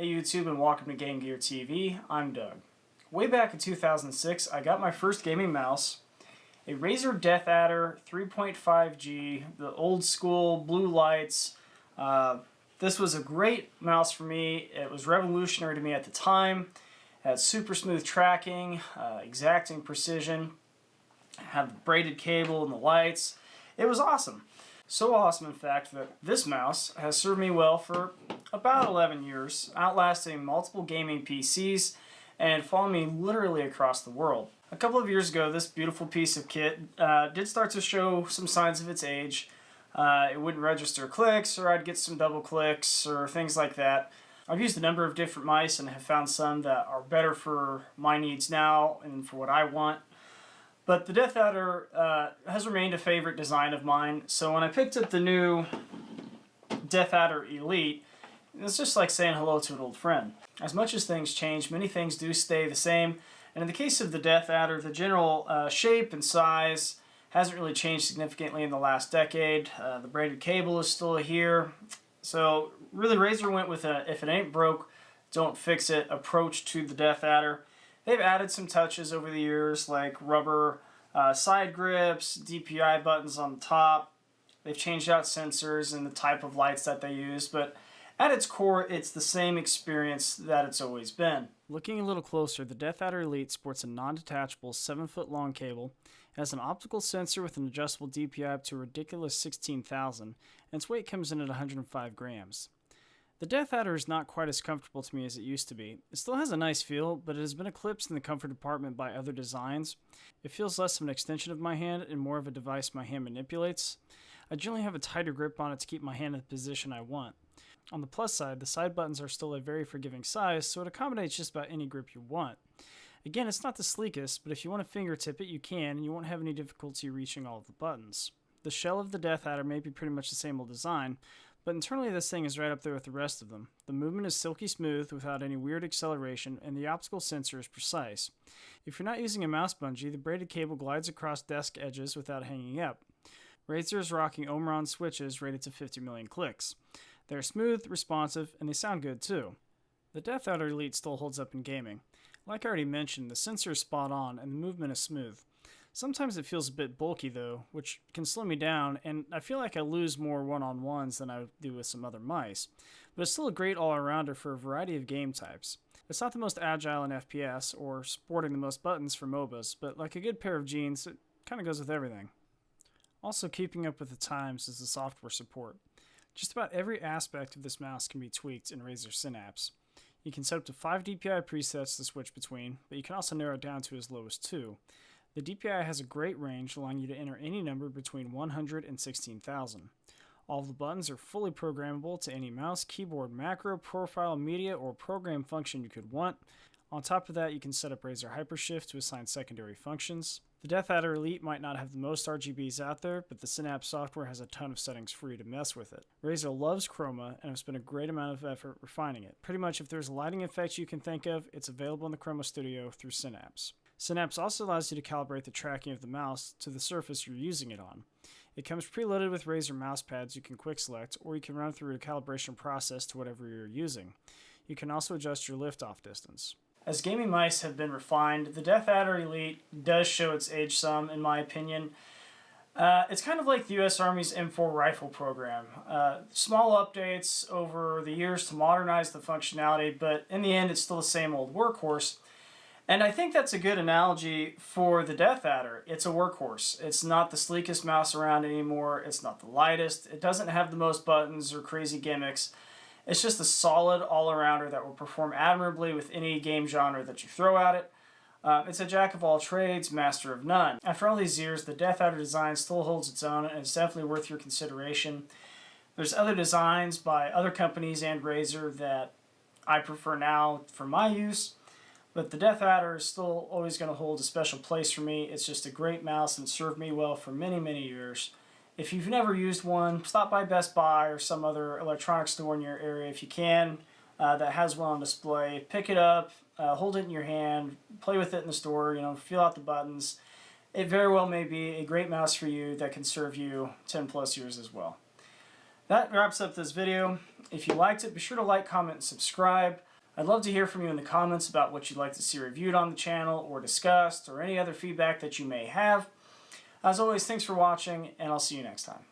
Hey YouTube, and welcome to GameGear TV. I'm Doug. Way back in 2006, I got my first gaming mouse, a Razer DeathAdder 3.5G, the old school blue lights. This was a great mouse for me. It was revolutionary to me at the time. It had super smooth tracking, exacting precision, had the braided cable and the lights. It was awesome. So awesome, in fact, that this mouse has served me well for about 11 years, outlasting multiple gaming PCs and following me literally across the world. A couple of years ago, this beautiful piece of kit did start to show some signs of its age. It wouldn't register clicks, or I'd get some double clicks, or things like that. I've used a number of different mice and have found some that are better for my needs now and for what I want. But the DeathAdder has remained a favorite design of mine, so when I picked up the new DeathAdder Elite, it's just like saying hello to an old friend. As much as things change, many things do stay the same, and in the case of the DeathAdder, the general shape and size hasn't really changed significantly in the last decade. The braided cable is still here, so really Razer went with a if it ain't broke, don't fix it approach to the DeathAdder. They've added some touches over the years, like rubber side grips, DPI buttons on the top. They've changed out sensors and the type of lights that they use, but at its core, it's the same experience that it's always been. Looking a little closer, the DeathAdder Elite sports a non-detachable 7-foot long cable. It has an optical sensor with an adjustable DPI up to a ridiculous 16,000, and its weight comes in at 105 grams. The DeathAdder is not quite as comfortable to me as it used to be. It still has a nice feel, but it has been eclipsed in the comfort department by other designs. It feels less of an extension of my hand and more of a device my hand manipulates. I generally have a tighter grip on it to keep my hand in the position I want. On the plus side, the side buttons are still a very forgiving size, so it accommodates just about any grip you want. Again, it's not the sleekest, but if you want to fingertip it, you can, and you won't have any difficulty reaching all of the buttons. The shell of the DeathAdder may be pretty much the same old design, but internally this thing is right up there with the rest of them. The movement is silky smooth without any weird acceleration, and the optical sensor is precise. If you're not using a mouse bungee, the braided cable glides across desk edges without hanging up. Razer is rocking Omron switches rated to 50 million clicks. They're smooth, responsive, and they sound good too. The DeathAdder Elite still holds up in gaming. Like I already mentioned, the sensor is spot on and the movement is smooth. Sometimes it feels a bit bulky though, which can slow me down, and I feel like I lose more one-on-ones than I do with some other mice. But it's still a great all-arounder for a variety of game types. It's not the most agile in FPS or sporting the most buttons for MOBAs, but like a good pair of jeans, it kind of goes with everything. Also keeping up with the times is the software support. Just about every aspect of this mouse can be tweaked in Razer Synapse. You can set up to 5 DPI presets to switch between, but you can also narrow it down to as low as 2. The DPI has a great range, allowing you to enter any number between 100 and 16,000. All of the buttons are fully programmable to any mouse, keyboard, macro, profile, media, or program function you could want. On top of that, you can set up Razer Hypershift to assign secondary functions. The DeathAdder Elite might not have the most RGBs out there, but the Synapse Software has a ton of settings for you to mess with it. Razer loves chroma and have spent a great amount of effort refining it. Pretty much if there's a lighting effect you can think of, it's available in the Chroma Studio through Synapse. Synapse also allows you to calibrate the tracking of the mouse to the surface you're using it on. It comes preloaded with Razer mouse pads you can quick select, or you can run through a calibration process to whatever you're using. You can also adjust your lift-off distance. As gaming mice have been refined, the DeathAdder Elite does show its age some, in my opinion. It's kind of like the US Army's M4 rifle program. Small updates over the years to modernize the functionality, but in the end it's still the same old workhorse. And I think that's a good analogy for the DeathAdder. It's a workhorse. It's not the sleekest mouse around anymore. It's not the lightest. It doesn't have the most buttons or crazy gimmicks. It's just a solid all-arounder that will perform admirably with any game genre that you throw at it. It's a jack of all trades, master of none. After all these years, the DeathAdder design still holds its own, and it's definitely worth your consideration. There's other designs by other companies and Razer that I prefer now for my use, but the DeathAdder is still always going to hold a special place for me. It's just a great mouse and served me well for many, many years. If you've never used one, stop by Best Buy or some other electronics store in your area if you can that has one on display. Pick it up, hold it in your hand, play with it in the store, feel out the buttons. It very well may be a great mouse for you that can serve you 10 plus years as well. That wraps up this video. If you liked it, be sure to like, comment, and subscribe. I'd love to hear from you in the comments about what you'd like to see reviewed on the channel or discussed, or any other feedback that you may have. As always, thanks for watching, and I'll see you next time.